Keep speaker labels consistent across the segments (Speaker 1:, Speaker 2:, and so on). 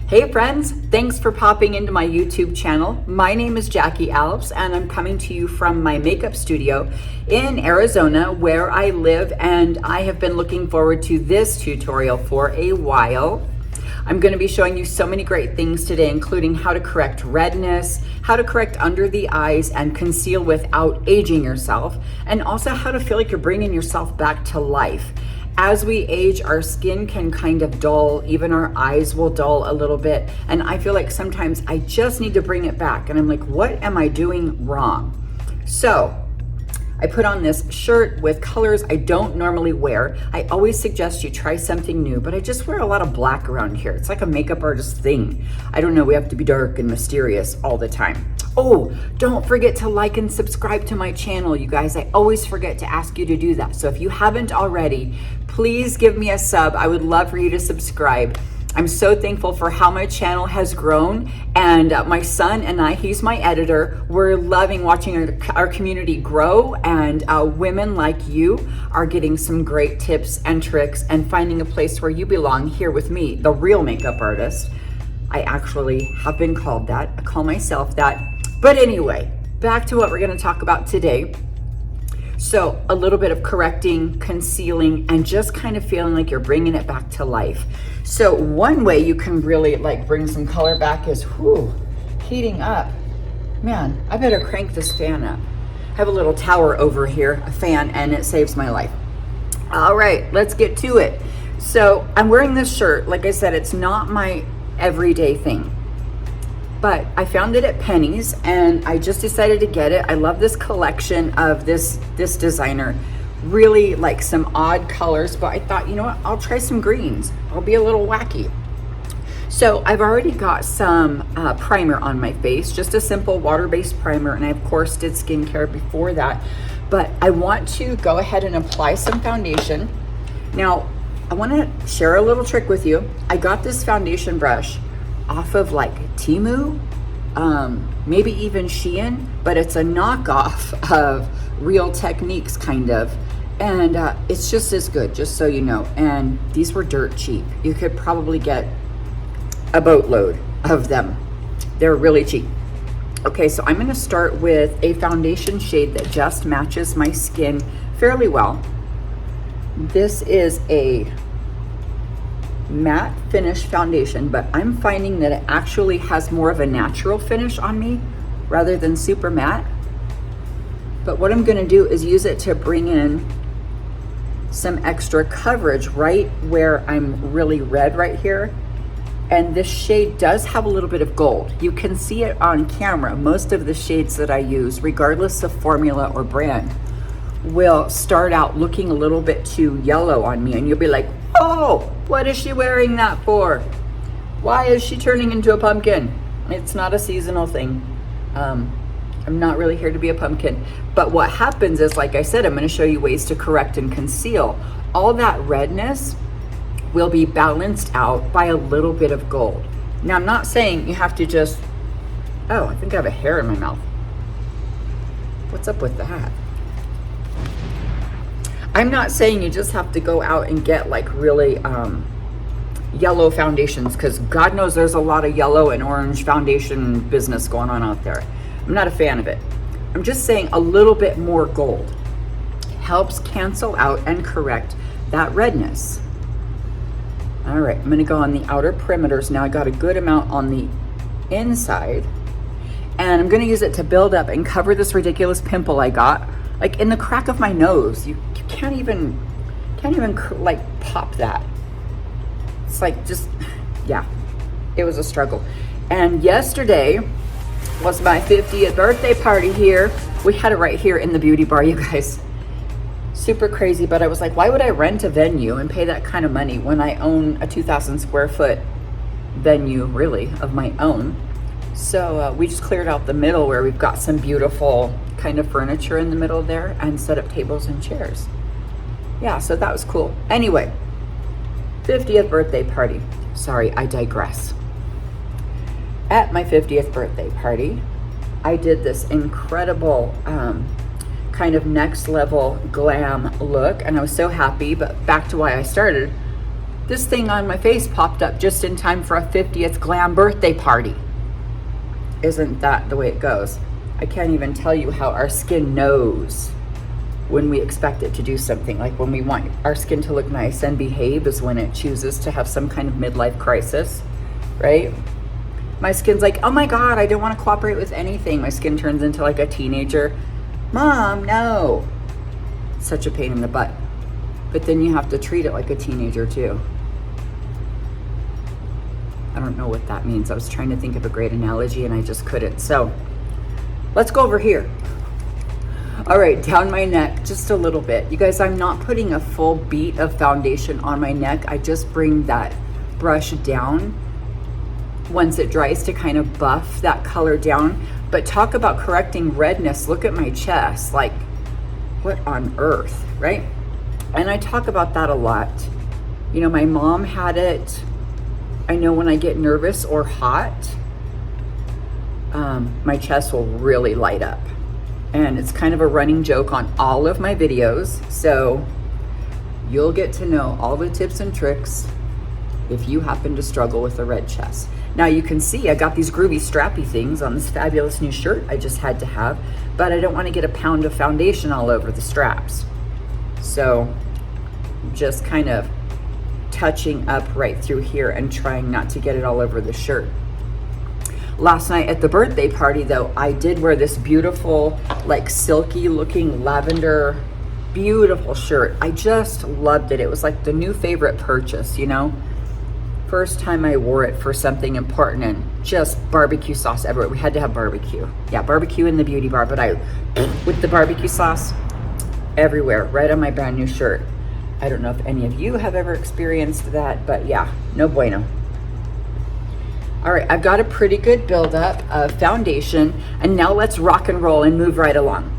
Speaker 1: Hey friends, thanks for popping into my YouTube channel. My name is Jackie Alves and I'm coming to you from my makeup studio in Arizona where I live, and I have been looking forward to this tutorial for a while. I'm going to be showing you so many great things today, including how to correct redness, how to correct under the eyes and conceal without aging yourself, and also how to feel like you're bringing yourself back to life. As we age, our skin can kind of dull, even our eyes will dull a little bit. And I feel like sometimes I just need to bring it back. And I'm like, what am I doing wrong? So I put on this shirt with colors I don't normally wear. I always suggest you try something new, but I just wear a lot of black around here. It's like a makeup artist thing. I don't know, we have to be dark and mysterious all the time. Oh, don't forget to like and subscribe to my channel, you guys. I always forget to ask you to do that. So if you haven't already, please give me a sub. I would love for you to subscribe. I'm so thankful for how my channel has grown, and my son and I, he's my editor, we're loving watching our community grow, and women like you are getting some great tips and tricks and finding a place where you belong here with me, the real makeup artist. I actually have been called that. I call myself that. But anyway, back to what we're going to talk about today. So a little bit of correcting, concealing, and just kind of feeling like you're bringing it back to life. So one way you can really like bring some color back is, heating up. Man, I better crank this fan up. I have a little tower over here, a fan, and it saves my life. All right, let's get to it. So I'm wearing this shirt. Like I said, it's not my everyday thing, but I found it at Penny's and I just decided to get it. I love this collection of this designer. Really like some odd colors, but I thought, you know what, I'll try some greens. I'll be a little wacky. So I've already got some primer on my face, just a simple water-based primer, and I of course did skincare before that, but I want to go ahead and apply some foundation. Now, I want to share a little trick with you. I got this foundation brush off of like Temu, maybe even Shein, but it's a knockoff of Real Techniques kind of, and it's just as good, just so you know. And these were dirt cheap. You could probably get a boatload of them. They're really cheap. Okay, so I'm going to start with a foundation shade that just matches my skin fairly well. This is a matte finish foundation, but I'm finding that it actually has more of a natural finish on me rather than super matte. But what I'm going to do is use it to bring in some extra coverage right where I'm really red right here. And this shade does have a little bit of gold. You can see it on camera. Most of the shades that I use, regardless of formula or brand, will start out looking a little bit too yellow on me, and you'll be like, oh, what is she wearing that for? Why is she turning into a pumpkin? It's not a seasonal thing. I'm not really here to be a pumpkin. But what happens is, like I said, I'm going to show you ways to correct and conceal. All that redness will be balanced out by a little bit of gold. Now, I'm not saying you have to just, I think I have a hair in my mouth. What's up with that? I'm not saying you just have to go out and get like really yellow foundations, because God knows there's a lot of yellow and orange foundation business going on out there. I'm not a fan of it. I'm just saying a little bit more gold helps cancel out and correct that redness. All right, I'm going to go on the outer perimeters now. I got a good amount on the inside, and I'm going to use it to build up and cover this ridiculous pimple I got, like in the crack of my nose. You can't even like pop that. It's like just, yeah, it was a struggle. And yesterday was my 50th birthday party here. We had it right here in the beauty bar, you guys. Super crazy, but I was like, why would I rent a venue and pay that kind of money when I own a 2,000 square foot venue, really, of my own? So we just cleared out the middle where we've got some beautiful kind of furniture in the middle there and set up tables and chairs. Yeah, so that was cool. Anyway, 50th birthday party. Sorry, I digress. At my 50th birthday party, I did this incredible kind of next level glam look, and I was so happy. But back to why I started, This thing on my face popped up just in time for a 50th glam birthday party. Isn't that the way it goes? I can't even tell you how our skin knows when we expect it to do something. Like when we want our skin to look nice and behave is when it chooses to have some kind of midlife crisis, right? My skin's like, oh my God, I don't want to cooperate with anything. My skin turns into like a teenager. Mom, no. Such a pain in the butt. But then you have to treat it like a teenager too. I don't know what that means. I was trying to think of a great analogy and I just couldn't. So let's go over here. All right, down my neck just a little bit. You guys, I'm not putting a full beat of foundation on my neck. I just bring that brush down once it dries to kind of buff that color down. But talk about correcting redness. Look at my chest. Like, what on earth, right? And I talk about that a lot. You know, my mom had it. I know when I get nervous or hot, my chest will really light up. And it's kind of a running joke on all of my videos. So you'll get to know all the tips and tricks if you happen to struggle with a red chest. Now you can see I got these groovy strappy things on this fabulous new shirt I just had to have, but I don't want to get a pound of foundation all over the straps. So just kind of touching up right through here and trying not to get it all over the shirt. Last night at the birthday party though, I did wear this beautiful, like silky looking lavender, beautiful shirt. I just loved it. It was like the new favorite purchase, you know? First time I wore it for something important and just barbecue sauce everywhere. We had to have barbecue. Yeah, barbecue in the beauty bar, but I, with the barbecue sauce everywhere, right on my brand new shirt. I don't know if any of you have ever experienced that, but yeah, no bueno. All right, I've got a pretty good buildup of foundation, and now let's rock and roll and move right along.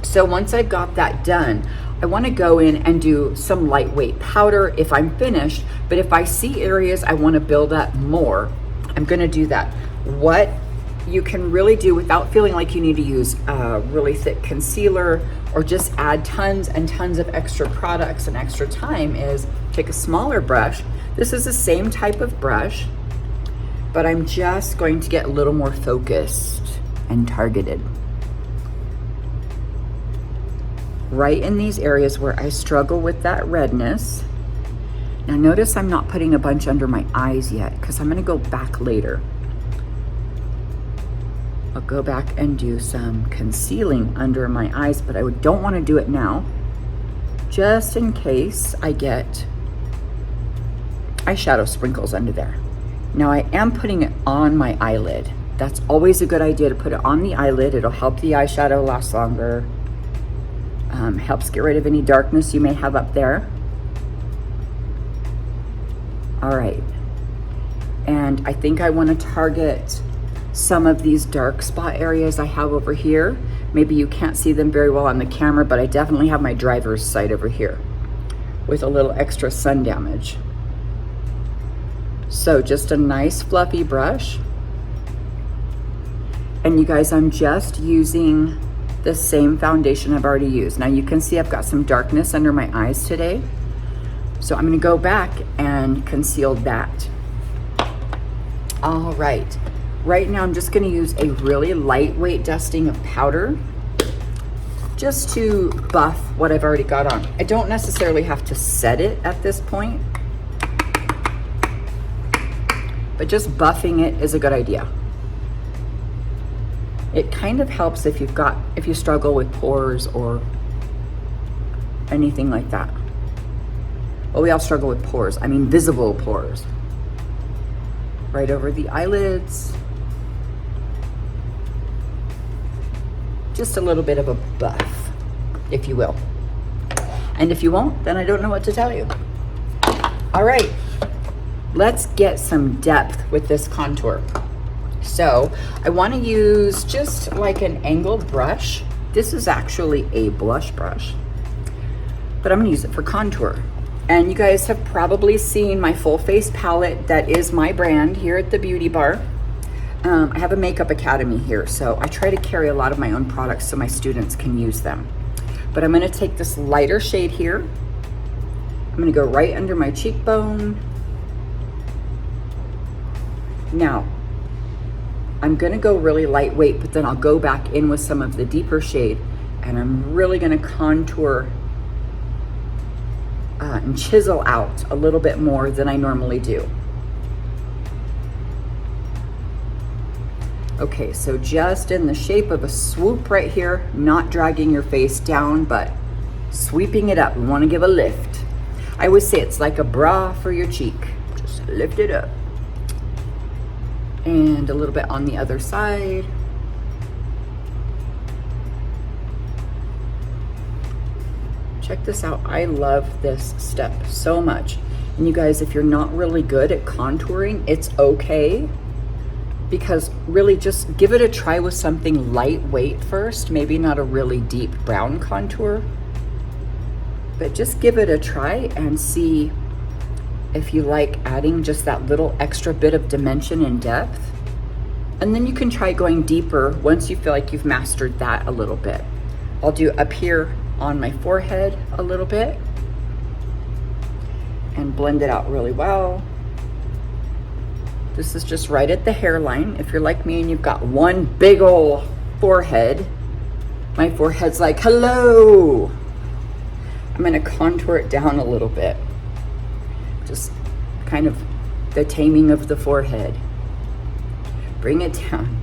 Speaker 1: So once I've got that done, I want to go in and do some lightweight powder if I'm finished, but if I see areas I want to build up more, I'm going to do that. What you can really do without feeling like you need to use a really thick concealer or just add tons and tons of extra products and extra time is take a smaller brush. This is the same type of brush, but I'm just going to get a little more focused and targeted. Right in these areas where I struggle with that redness. Now notice I'm not putting a bunch under my eyes yet because I'm gonna go back later. I'll go back and do some concealing under my eyes, but I don't wanna do it now, just in case I get eyeshadow sprinkles under there. Now I am putting it on my eyelid. That's always a good idea to put it on the eyelid. It'll help the eyeshadow last longer. Helps get rid of any darkness you may have up there. All right. And I think I want to target some of these dark spot areas I have over here. Maybe you can't see them very well on the camera, but I definitely have my driver's side over here with a little extra sun damage. So just a nice fluffy brush. And you guys, I'm just using the same foundation I've already used. Now you can see I've got some darkness under my eyes today. So I'm gonna go back and conceal that. All right. Right now I'm just gonna use a really lightweight dusting of powder just to buff what I've already got on. I don't necessarily have to set it at this point, but just buffing it is a good idea. It kind of helps if you struggle with pores or anything like that. Well, we all struggle with pores. I mean, visible pores. Right over the eyelids. Just a little bit of a buff, if you will. And if you won't, then I don't know what to tell you. All right, let's get some depth with this contour. So I want to use just like an angled brush. This is actually a blush brush, but I'm going to use it for contour. And you guys have probably seen my full face palette. That is my brand here at the Beauty Bar. I have a makeup academy here, so I try to carry a lot of my own products so my students can use them. But I'm going to take this lighter shade here I'm gonna go right under my cheekbone. Now, I'm gonna go really lightweight, but then I'll go back in with some of the deeper shade, and I'm really gonna contour and chisel out a little bit more than I normally do. Okay, so just in the shape of a swoop right here, not dragging your face down, but sweeping it up. We wanna give a lift. I always say it's like a bra for your cheek. Just lift it up. And a little bit on the other side. Check this out. I love this step so much. And you guys, if you're not really good at contouring, it's okay, because really just give it a try with something lightweight first, maybe not a really deep brown contour, but just give it a try and see if you like adding just that little extra bit of dimension and depth. And then you can try going deeper once you feel like you've mastered that a little bit. I'll do up here on my forehead a little bit and blend it out really well. This is just right at the hairline. If you're like me and you've got one big old forehead, my forehead's like, hello. I'm gonna contour it down a little bit. Just kind of the taming of the forehead. Bring it down.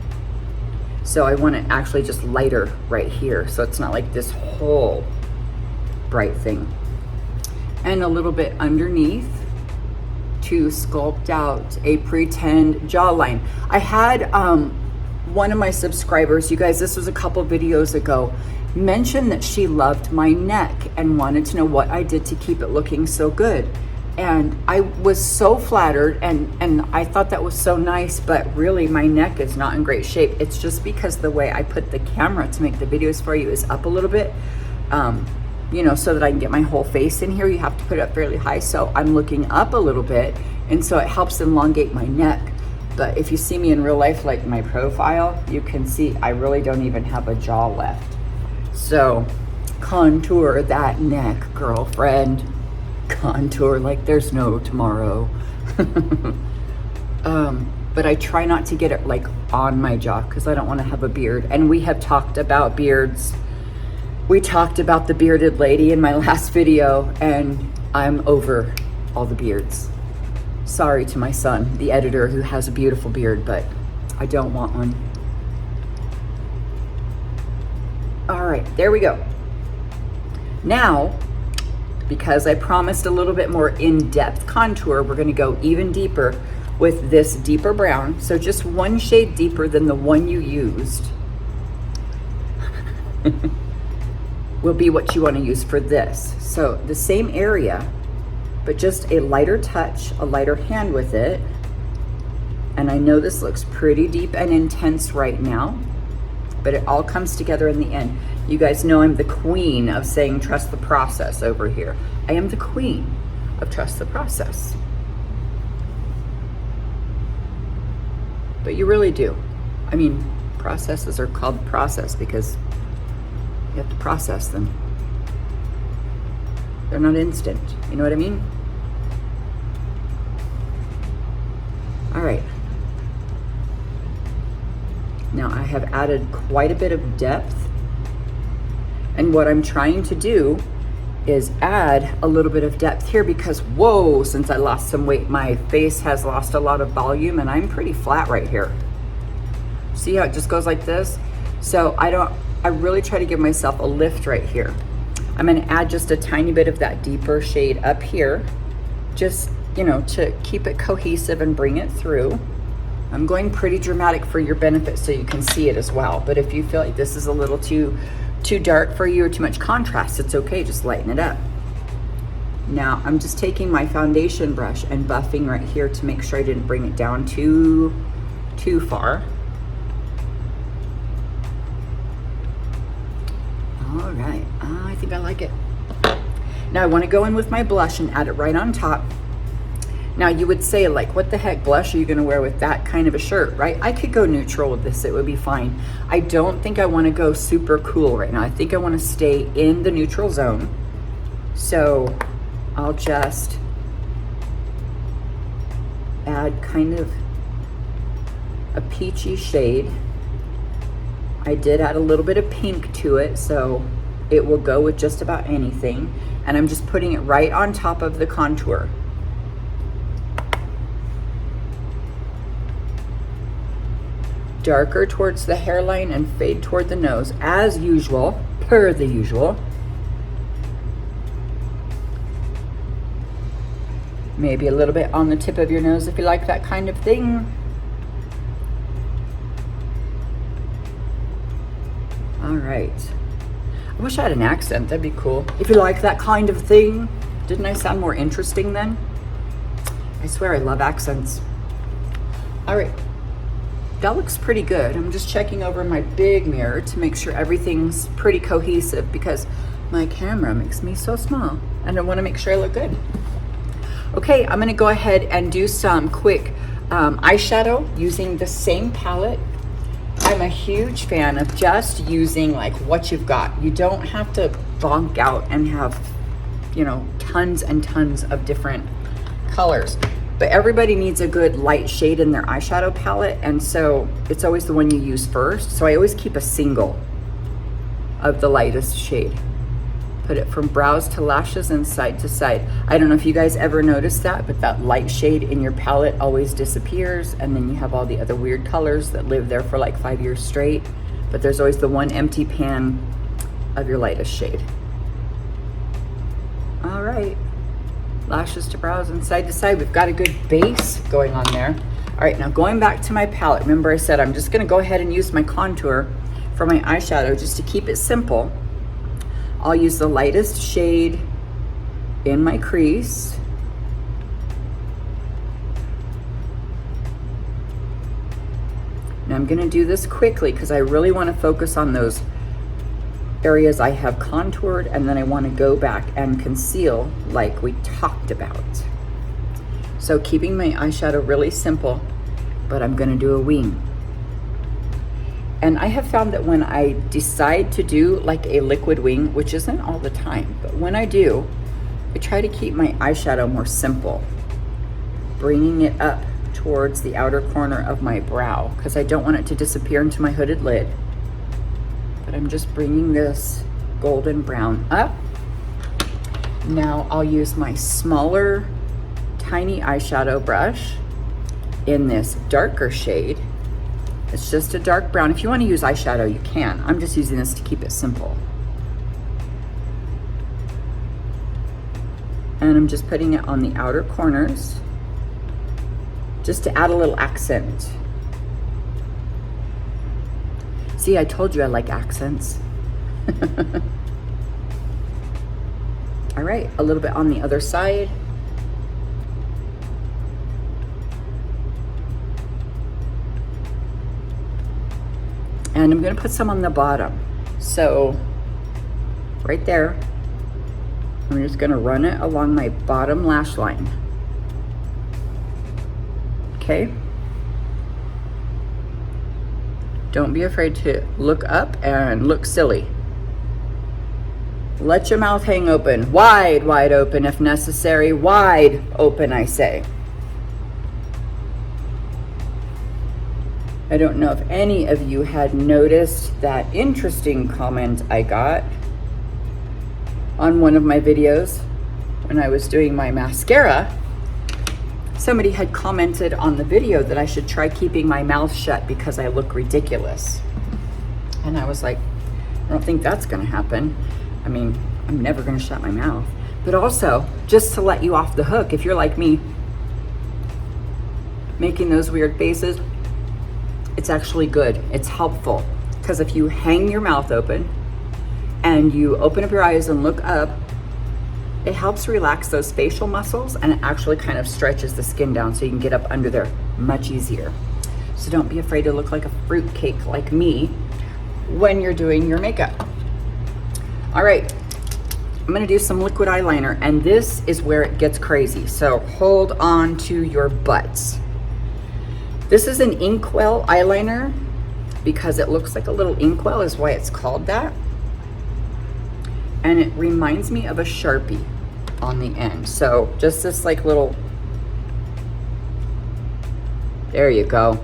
Speaker 1: So I want it actually just lighter right here, so it's not like this whole bright thing. And a little bit underneath to sculpt out a pretend jawline. I had one of my subscribers, you guys, this was a couple videos ago, mentioned that she loved my neck and wanted to know what I did to keep it looking so good. And I was so flattered, and I thought that was so nice, but really my neck is not in great shape. It's just because the way I put the camera to make the videos for you is up a little bit, you know, so that I can get my whole face in here. You have to put it up fairly high, so I'm looking up a little bit, and so it helps elongate my neck. But if you see me in real life, like my profile, you can see I really don't even have a jaw left. So contour that neck, girlfriend. Contour like there's no tomorrow. But I try not to get it like on my jaw because I don't want to have a beard. And we have talked about beards. We talked about the bearded lady in my last video, and I'm over all the beards. Sorry to my son, the editor, who has a beautiful beard, but I don't want one. All right, there we go. Now, because I promised a little bit more in-depth contour, we're gonna go even deeper with this deeper brown. So just one shade deeper than the one you used will be what you wanna use for this. So the same area, but just a lighter touch, a lighter hand with it. And I know this looks pretty deep and intense right now, but it all comes together in the end. You guys know I'm the queen of saying trust the process over here. I am the queen of trust the process. But you really do. I mean, processes are called process because you have to process them. They're not instant, you know what I mean? All right. Now I have added quite a bit of depth. And what I'm trying to do is add a little bit of depth here because, whoa, since I lost some weight, my face has lost a lot of volume and I'm pretty flat right here. See how it just goes like this? So I really try to give myself a lift right here. I'm gonna add just a tiny bit of that deeper shade up here, just, you know, to keep it cohesive and bring it through. I'm going pretty dramatic for your benefit so you can see it as well. But if you feel like this is a little too dark for you or too much contrast, it's okay, just lighten it up. Now I'm just taking my foundation brush and buffing right here to make sure I didn't bring it down too far. All right, I think I like it. Now I want to go in with my blush and add it right on top. Now you would say, like, what the heck blush are you gonna wear with that kind of a shirt, right? I could go neutral with this, it would be fine. I don't think I wanna go super cool right now. I think I wanna stay in the neutral zone. So I'll just add kind of a peachy shade. I did add a little bit of pink to it, so it will go with just about anything. And I'm just putting it right on top of the contour. Darker towards the hairline and fade toward the nose, as usual, per the usual. Maybe a little bit on the tip of your nose if you like that kind of thing. All right. I wish I had an accent, that'd be cool. If you like that kind of thing. Didn't I sound more interesting then? I swear I love accents. All right, that looks pretty good. I'm just checking over my big mirror to make sure everything's pretty cohesive because my camera makes me so small and I wanna make sure I look good. Okay, I'm gonna go ahead and do some quick eyeshadow using the same palette. I'm a huge fan of just using like what you've got. You don't have to bonk out and have, you know, tons and tons of different colors. But everybody needs a good light shade in their eyeshadow palette, and so it's always the one you use first. So I always keep a single of the lightest shade. Put it from brows to lashes and side to side. I don't know if you guys ever noticed that, but that light shade in your palette always disappears, and then you have all the other weird colors that live there for like 5 years straight. But there's always the one empty pan of your lightest shade. All right, lashes to brows and side to side. We've got a good base going on there. All right, now going back to my palette. Remember I said I'm just gonna go ahead and use my contour for my eyeshadow just to keep it simple. I'll use the lightest shade in my crease. Now I'm gonna do this quickly because I really wanna focus on those areas I have contoured, and then I wanna go back and conceal like we talked about. So keeping my eyeshadow really simple, but I'm gonna do a wing. And I have found that when I decide to do like a liquid wing, which isn't all the time, but when I do, I try to keep my eyeshadow more simple, bringing it up towards the outer corner of my brow because I don't want it to disappear into my hooded lid. But I'm just bringing this golden brown up. Now I'll use my smaller, tiny eyeshadow brush in this darker shade. It's just a dark brown. If you want to use eyeshadow, you can. I'm just using this to keep it simple. And I'm just putting it on the outer corners just to add a little accent. See, I told you I like accents. All right, a little bit on the other side. And I'm gonna put some on the bottom. So right there, I'm just gonna run it along my bottom lash line. Okay? Don't be afraid to look up and look silly. Let your mouth hang open, wide, wide open if necessary, wide open, I say. I don't know if any of you had noticed that interesting comment I got on one of my videos when I was doing my mascara. Somebody had commented on the video that I should try keeping my mouth shut because I look ridiculous. And I was like, I don't think that's gonna happen. I mean, I'm never gonna shut my mouth. But also, just to let you off the hook, if you're like me, making those weird faces, it's actually good, it's helpful. Because if you hang your mouth open and you open up your eyes and look up, it helps relax those facial muscles and it actually kind of stretches the skin down so you can get up under there much easier. So don't be afraid to look like a fruitcake like me when you're doing your makeup. All right, I'm gonna do some liquid eyeliner, and this is where it gets crazy. So hold on to your butts. This is an inkwell eyeliner because it looks like a little inkwell is why it's called that. And it reminds me of a Sharpie. on the end. So just this like little, there you go.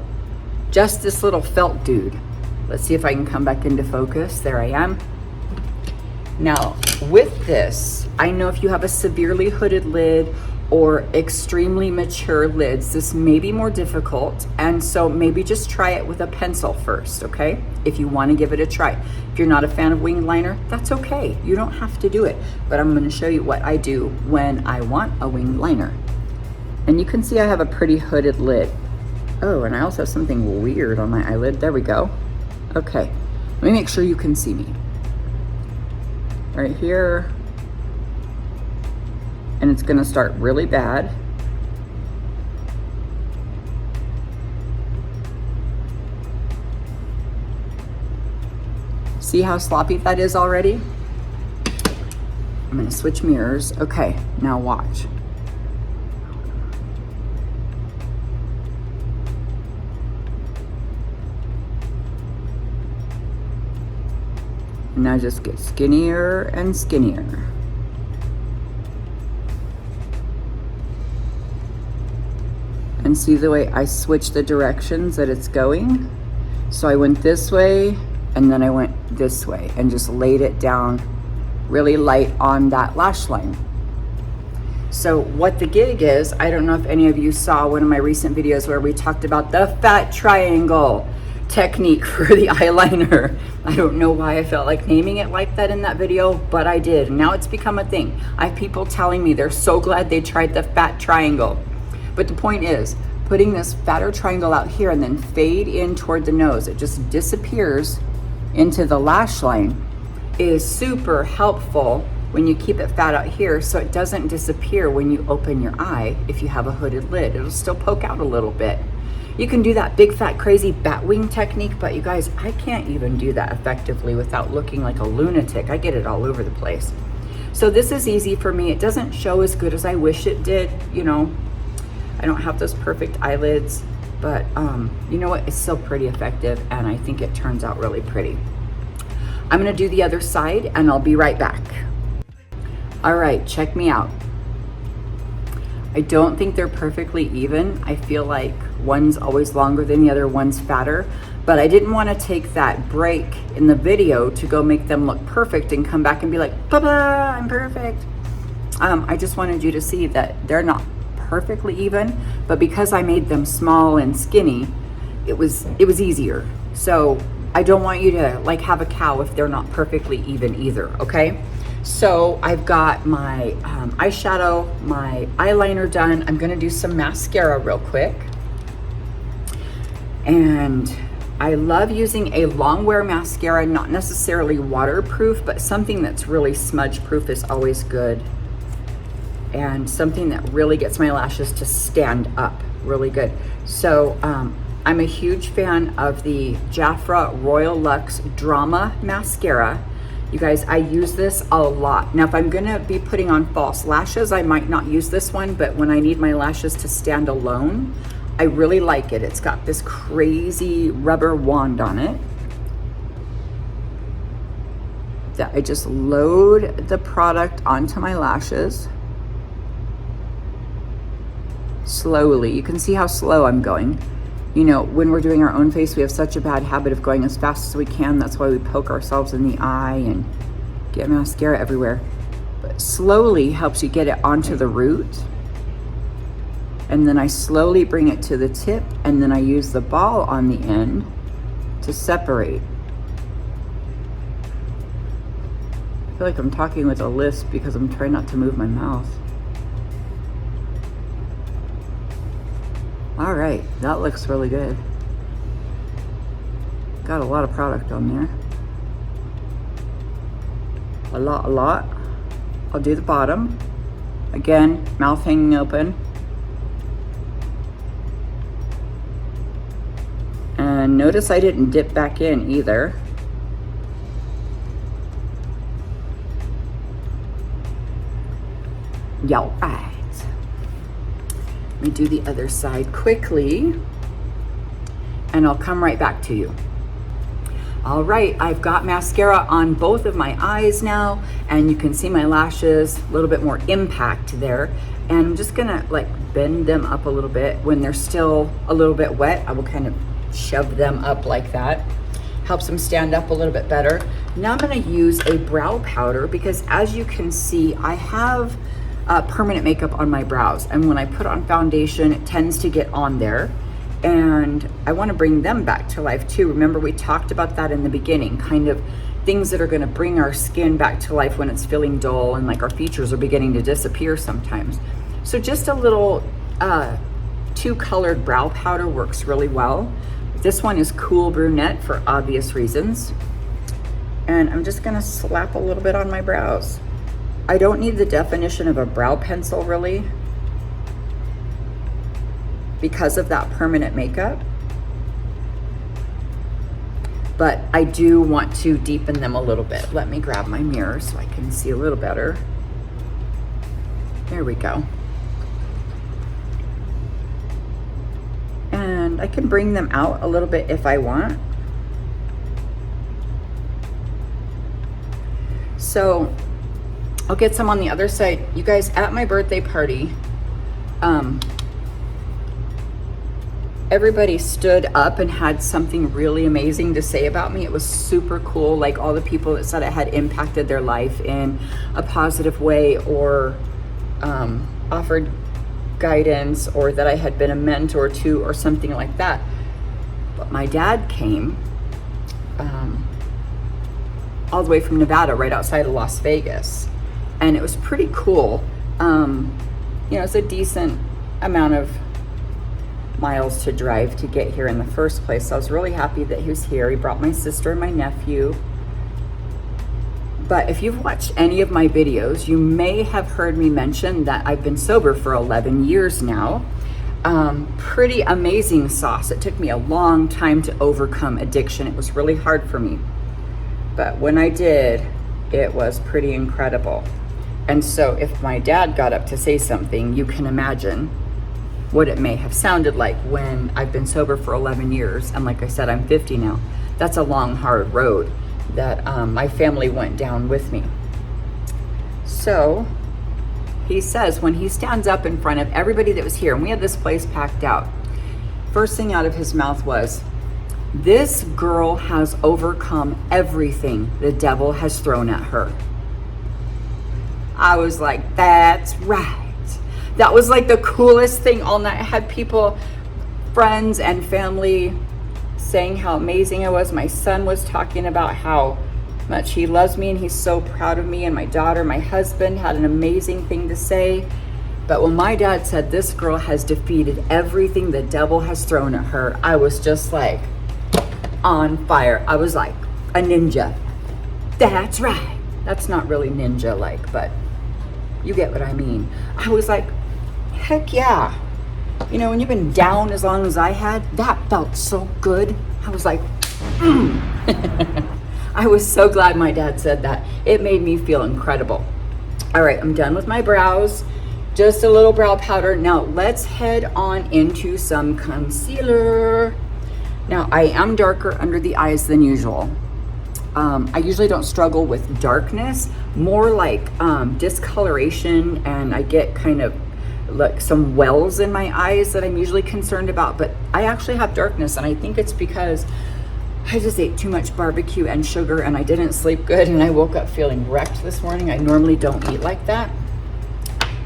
Speaker 1: Just this little felt dude. Let's see if I can come back into focus. There I am. Now with this, I know if you have a severely hooded lid or extremely mature lids, this may be more difficult. And so maybe just try it with a pencil first, okay? If you wanna give it a try. If you're not a fan of winged liner, that's okay. You don't have to do it. But I'm gonna show you what I do when I want a winged liner. And you can see I have a pretty hooded lid. Oh, and I also have something weird on my eyelid. There we go. Okay, let me make sure you can see me. Right here. And it's gonna start really bad. See how sloppy that is already? I'm gonna switch mirrors. Okay, now watch. And now just get skinnier and skinnier. And see the way I switch the directions that it's going? So I went this way and then I went this way and just laid it down really light on that lash line. So what the gig is, I don't know if any of you saw one of my recent videos where we talked about the fat triangle technique for the eyeliner. I don't know why I felt like naming it like that in that video, but I did. Now it's become a thing. I have people telling me they're so glad they tried the fat triangle. But the point is, putting this fatter triangle out here and then fade in toward the nose, it just disappears into the lash line, is super helpful when you keep it fat out here so it doesn't disappear when you open your eye if you have a hooded lid. It'll still poke out a little bit. You can do that big fat crazy bat wing technique, but you guys, I can't even do that effectively without looking like a lunatic. I get it all over the place. So this is easy for me. It doesn't show as good as I wish it did, you know. I don't have those perfect eyelids, but you know what? It's still pretty effective and I think it turns out really pretty. I'm gonna do the other side and I'll be right back. All right, check me out. I don't think they're perfectly even. I feel like one's always longer than the other, one's fatter, but I didn't want to take that break in the video to go make them look perfect and come back and be like, "Blah, I'm perfect." I just wanted you to see that they're not perfectly even, but because I made them small and skinny, it was easier. So I don't want you to like have a cow if they're not perfectly even either, okay? So I've got my eyeshadow, my eyeliner done. I'm gonna do some mascara real quick. And I love using a long wear mascara, not necessarily waterproof, but something that's really smudge proof is always good. And something that really gets my lashes to stand up really good. So I'm a huge fan of the Jafra Royal Luxe Drama Mascara. You guys, I use this a lot. Now, if I'm gonna be putting on false lashes, I might not use this one, but when I need my lashes to stand alone, I really like it. It's got this crazy rubber wand on it that I just load the product onto my lashes slowly. You can see how slow I'm going. You know, when we're doing our own face, we have such a bad habit of going as fast as we can. That's why we poke ourselves in the eye and get mascara everywhere. But slowly helps you get it onto the root. And then I slowly bring it to the tip, and then I use the ball on the end to separate. I feel like I'm talking with a lisp because I'm trying not to move my mouth. All right, that looks really good. Got a lot of product on there. A lot. I'll do the bottom. Again, mouth hanging open. And notice I didn't dip back in either. All right. Let me do the other side quickly and I'll come right back to you. All right, I've got mascara on both of my eyes now, and you can see my lashes, a little bit more impact there. And I'm just gonna like bend them up a little bit. When they're still a little bit wet, I will kind of shove them up like that. Helps them stand up a little bit better. Now I'm gonna use a brow powder because as you can see, I have permanent makeup on my brows. And when I put on foundation, it tends to get on there. And I wanna bring them back to life too. Remember, we talked about that in the beginning, kind of things that are gonna bring our skin back to life when it's feeling dull and like our features are beginning to disappear sometimes. So just a little two-colored brow powder works really well. This one is Cool Brunette for obvious reasons. And I'm just gonna slap a little bit on my brows. I don't need the definition of a brow pencil really because of that permanent makeup. But I do want to deepen them a little bit. Let me grab my mirror so I can see a little better. There we go. And I can bring them out a little bit if I want. So I'll get some on the other side. You guys, at my birthday party, everybody stood up and had something really amazing to say about me. It was super cool. Like all the people that said it had impacted their life in a positive way, or offered guidance, or that I had been a mentor to, or something like that. But my dad came all the way from Nevada, right outside of Las Vegas. And it was pretty cool. You know, it's a decent amount of miles to drive to get here in the first place. So I was really happy that he was here. He brought my sister and my nephew. But if you've watched any of my videos, you may have heard me mention that I've been sober for 11 years now. Pretty amazing sauce. It took me a long time to overcome addiction. It was really hard for me. But when I did, it was pretty incredible. And so if my dad got up to say something, you can imagine what it may have sounded like when I've been sober for 11 years. And like I said, I'm 50 now. That's a long, hard road that my family went down with me. So he says, when he stands up in front of everybody that was here, and we had this place packed out, first thing out of his mouth was, "This girl has overcome everything the devil has thrown at her." I was like, that's right. That was like the coolest thing all night. I had people, friends and family, saying how amazing I was. My son was talking about how much he loves me and he's so proud of me. And my daughter, my husband, had an amazing thing to say. But when my dad said, "This girl has defeated everything the devil has thrown at her," I was just like on fire. I was like a ninja. That's right. That's not really ninja like, but you get what I mean. I was like, heck yeah. You know, when you've been down as long as I had, that felt so good. I was like, I was so glad my dad said that. It made me feel incredible. All right, I'm done with my brows. Just a little brow powder. Now let's head on into some concealer. Now I am darker under the eyes than usual. I usually don't struggle with darkness, more like discoloration, and I get kind of like some wells in my eyes that I'm usually concerned about, but I actually have darkness, and I think it's because I just ate too much barbecue and sugar and I didn't sleep good, and I woke up feeling wrecked this morning. I normally don't eat like that.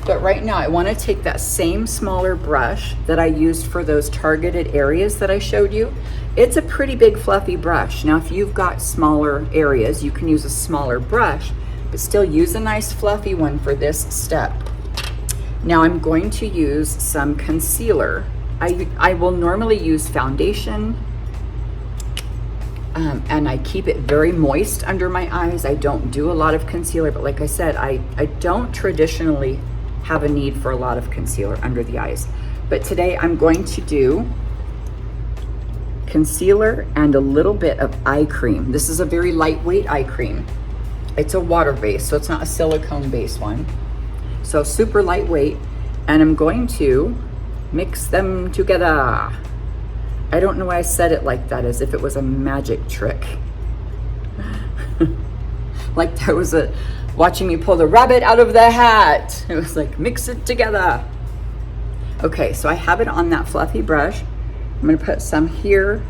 Speaker 1: But right now I want to take that same smaller brush that I used for those targeted areas that I showed you. It's a pretty big fluffy brush. Now if you've got smaller areas, you can use a smaller brush, but still use a nice fluffy one for this step. Now I'm going to use some concealer. I will normally use foundation, and I keep it very moist under my eyes. I don't do a lot of concealer, but like I said, I don't traditionally have a need for a lot of concealer under the eyes. But today I'm going to do concealer and a little bit of eye cream. This is a very lightweight eye cream. It's a water base, so it's not a silicone based one. So super lightweight, and I'm going to mix them together. I don't know why I said it like that, as if it was a magic trick. like there was watching me pull the rabbit out of the hat. It was like, mix it together. Okay, so I have it on that fluffy brush. I'm gonna put some here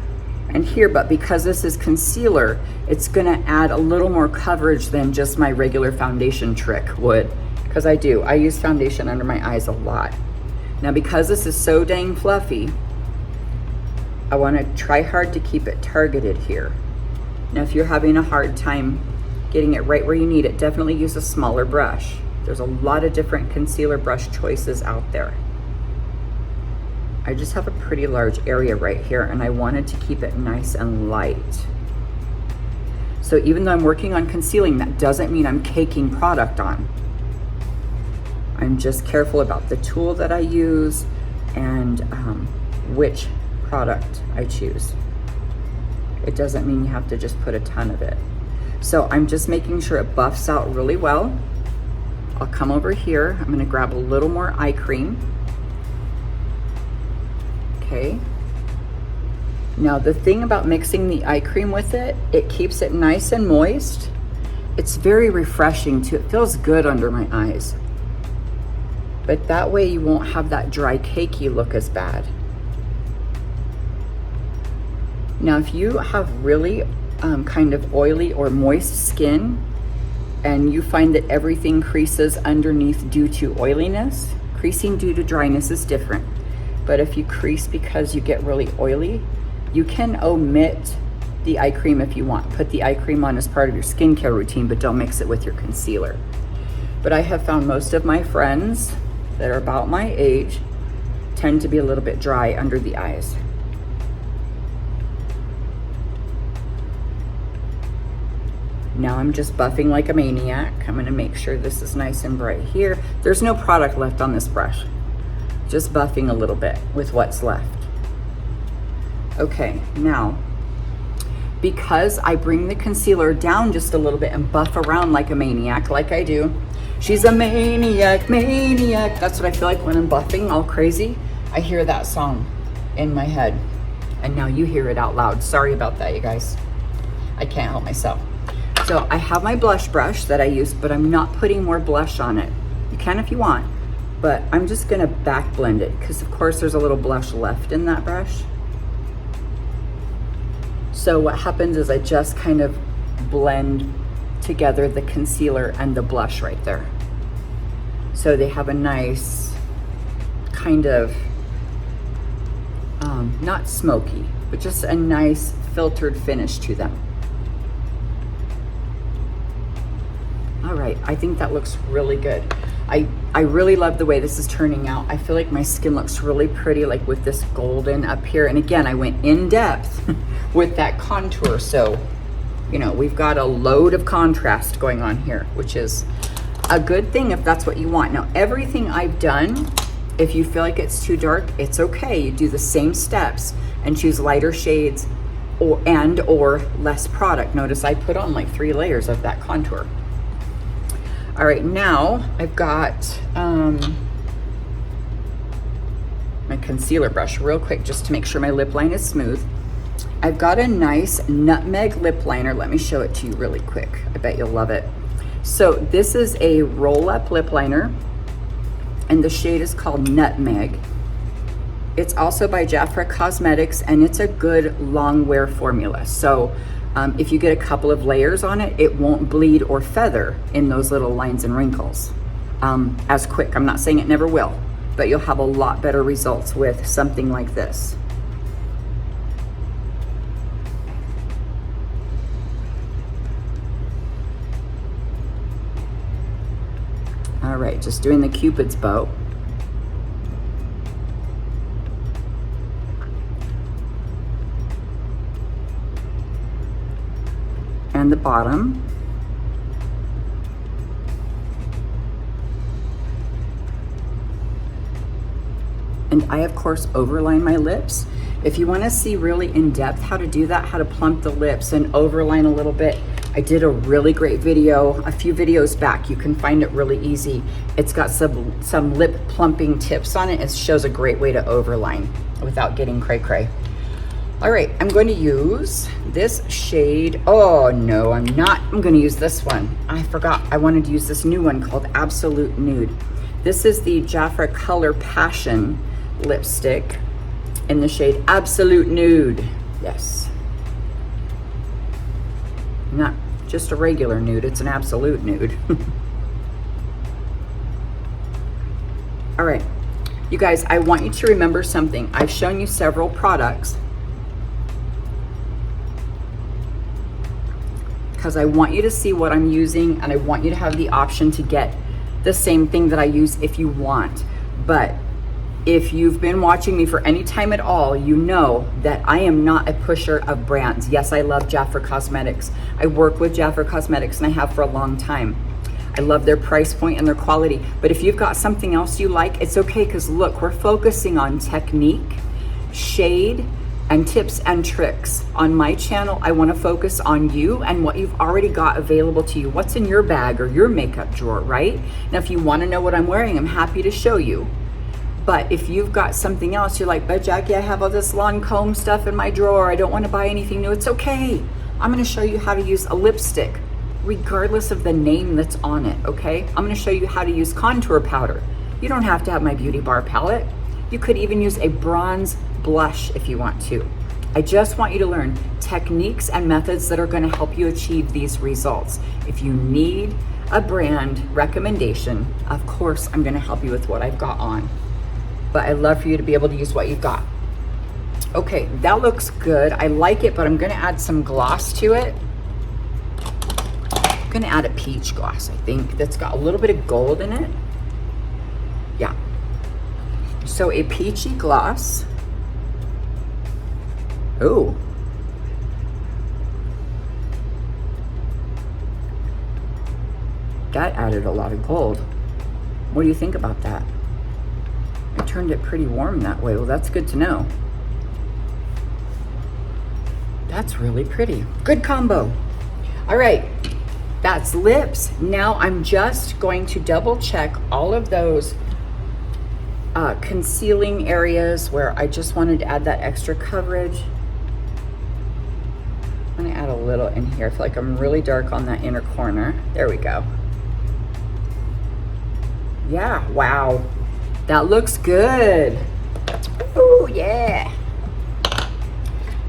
Speaker 1: and here, but because this is concealer, it's gonna add a little more coverage than just my regular foundation trick would, because I use foundation under my eyes a lot. Now, because this is so dang fluffy, I wanna try hard to keep it targeted here. Now, if you're having a hard time getting it right where you need it, definitely use a smaller brush. There's a lot of different concealer brush choices out there. I just have a pretty large area right here, and I wanted to keep it nice and light. So even though I'm working on concealing, that doesn't mean I'm caking product on. I'm just careful about the tool that I use and which product I choose. It doesn't mean you have to just put a ton of it. So I'm just making sure it buffs out really well. I'll come over here. I'm gonna grab a little more eye cream. Okay. Now the thing about mixing the eye cream with it, it keeps it nice and moist. It's very refreshing too. It feels good under my eyes. But that way you won't have that dry cakey look as bad. Now if you have really kind of oily or moist skin and you find that everything creases underneath due to oiliness, creasing due to dryness is different. But if you crease because you get really oily, you can omit the eye cream if you want. Put the eye cream on as part of your skincare routine, but don't mix it with your concealer. But I have found most of my friends that are about my age tend to be a little bit dry under the eyes. Now I'm just buffing like a maniac. I'm gonna make sure this is nice and bright here. There's no product left on this brush. Just buffing a little bit with what's left. Okay, now, because I bring the concealer down just a little bit and buff around like a maniac, like I do. She's a maniac, maniac. That's what I feel like when I'm buffing all crazy. I hear that song in my head. And now you hear it out loud. Sorry about that, you guys. I can't help myself. So I have my blush brush that I use, but I'm not putting more blush on it. You can if you want. But I'm just gonna back blend it because of course there's a little blush left in that brush. So what happens is I just kind of blend together the concealer and the blush right there. So they have a nice kind of, not smoky, but just a nice filtered finish to them. All right, I think that looks really good. I really love the way this is turning out. I feel like my skin looks really pretty, like with this golden up here. And again, I went in depth with that contour. So, you know, we've got a load of contrast going on here, which is a good thing if that's what you want. Now, everything I've done, if you feel like it's too dark, it's okay. You do the same steps and choose lighter shades or less product. Notice I put on like 3 layers of that contour. All right, now I've got my concealer brush real quick just to make sure my lip line is smooth. I've got a nice nutmeg lip liner. Let me show it to you really quick. I bet you'll love it. So this is a roll-up lip liner and the shade is called Nutmeg. It's also by Jafra Cosmetics and it's a good long wear formula. So if you get a couple of layers on it, it won't bleed or feather in those little lines and wrinkles as quick. I'm not saying it never will, but you'll have a lot better results with something like this. All right, just doing the Cupid's bow. And the bottom. And I, of course, overline my lips. If you want to see really in depth how to do that, how to plump the lips and overline a little bit, I did a really great video a few videos back. You can find it really easy. It's got some lip plumping tips on it. It shows a great way to overline without getting cray-cray. All right, I'm going to use this shade. Oh no, I'm not. I'm going to use this one. I forgot. I wanted to use this new one called Absolute Nude. This is the Jafra Color Passion lipstick in the shade Absolute Nude. Yes. Not just a regular nude, it's an absolute nude. All right, you guys, I want you to remember something. I've shown you several products because I want you to see what I'm using, and I want you to have the option to get the same thing that I use if you want. But if you've been watching me for any time at all, you know that I am not a pusher of brands. Yes, I love Jafra Cosmetics. I work with Jafra Cosmetics and I have for a long time. I love their price point and their quality. But if you've got something else you like, it's okay, because look, we're focusing on technique, shade, and tips and tricks. On my channel, I want to focus on you and what you've already got available to you. What's in your bag or your makeup drawer, right? Now, if you want to know what I'm wearing, I'm happy to show you. But if you've got something else, you're like, but Jackie, I have all this Lancome stuff in my drawer. I don't want to buy anything new. It's okay. I'm going to show you how to use a lipstick, regardless of the name that's on it, okay? I'm going to show you how to use contour powder. You don't have to have my Beauty Bar palette. You could even use a bronze blush if you want to. I just want you to learn techniques and methods that are going to help you achieve these results. If you need a brand recommendation, of course, I'm going to help you with what I've got on. But I'd love for you to be able to use what you've got. Okay, that looks good. I like it, but I'm going to add some gloss to it. I'm going to add a peach gloss, I think, that's got a little bit of gold in it. Yeah. So a peachy gloss. Oh. That added a lot of gold. What do you think about that? I turned it pretty warm that way. Well, that's good to know. That's really pretty. Good combo. All right, that's lips. Now I'm just going to double check all of those concealing areas where I just wanted to add that extra coverage. I'm gonna add a little in here. I feel like I'm really dark on that inner corner. There we go. Yeah, wow. That looks good. Oh, yeah.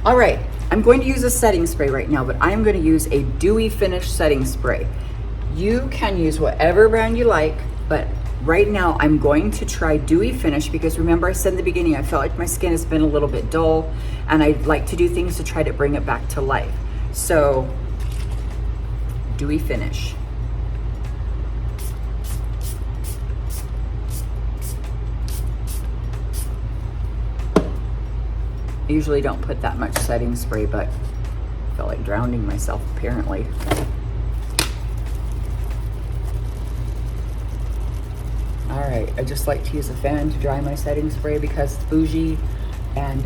Speaker 1: All right, I'm going to use a setting spray right now, but I'm going to use a dewy finish setting spray. You can use whatever brand you like, but right now I'm going to try dewy finish because remember I said in the beginning, I felt like my skin has been a little bit dull and I'd like to do things to try to bring it back to life. So, dewy finish. I usually don't put that much setting spray, but I felt like drowning myself apparently. All right, I just like to use a fan to dry my setting spray because it's bougie and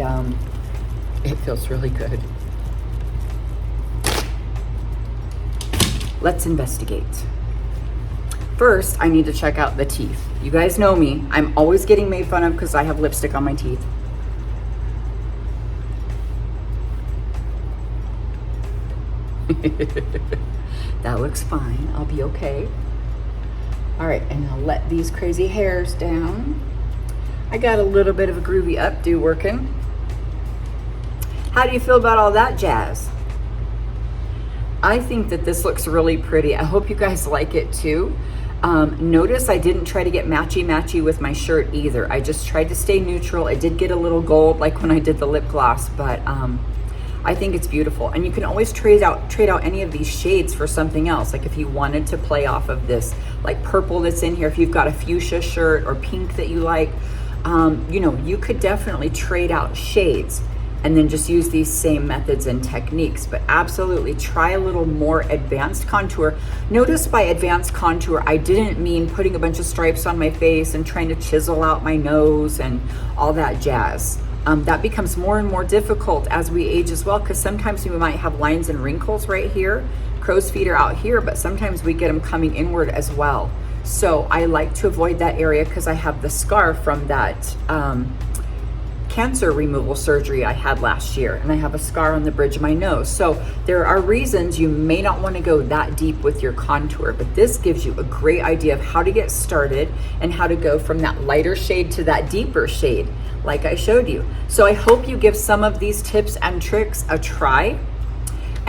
Speaker 1: it feels really good. Let's investigate. First, I need to check out the teeth. You guys know me, I'm always getting made fun of because I have lipstick on my teeth. That looks fine. I'll be okay. All right, and I'll let these crazy hairs down. I got a little bit of a groovy updo working. How do you feel about all that jazz? I think that this looks really pretty. I hope you guys like it too. Notice I didn't try to get matchy-matchy with my shirt either. I just tried to stay neutral. I did get a little gold like when I did the lip gloss, but I think it's beautiful. And you can always trade out any of these shades for something else. Like if you wanted to play off of this like purple that's in here, if you've got a fuchsia shirt or pink that you like, you know, you could definitely trade out shades and then just use these same methods and techniques. But absolutely try a little more advanced contour. Notice by advanced contour, I didn't mean putting a bunch of stripes on my face and trying to chisel out my nose and all that jazz. That becomes more and more difficult as we age as well, because sometimes we might have lines and wrinkles right here. Crow's feet are out here, but sometimes we get them coming inward as well. So I like to avoid that area because I have the scar from that cancer removal surgery I had last year, and I have a scar on the bridge of my nose. So there are reasons you may not want to go that deep with your contour, but this gives you a great idea of how to get started and how to go from that lighter shade to that deeper shade, like I showed you. So I hope you give some of these tips and tricks a try.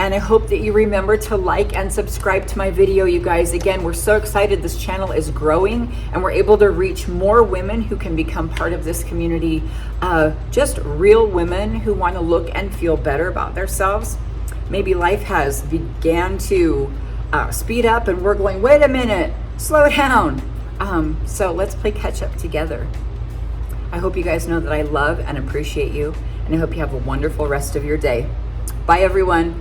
Speaker 1: And I hope that you remember to like and subscribe to my video, you guys. Again, we're so excited. This channel is growing and we're able to reach more women who can become part of this community. Just real women who want to look and feel better about themselves. Maybe life has began to speed up and we're going, wait a minute, slow down. So let's play catch up together. I hope you guys know that I love and appreciate you, and I hope you have a wonderful rest of your day. Bye, everyone.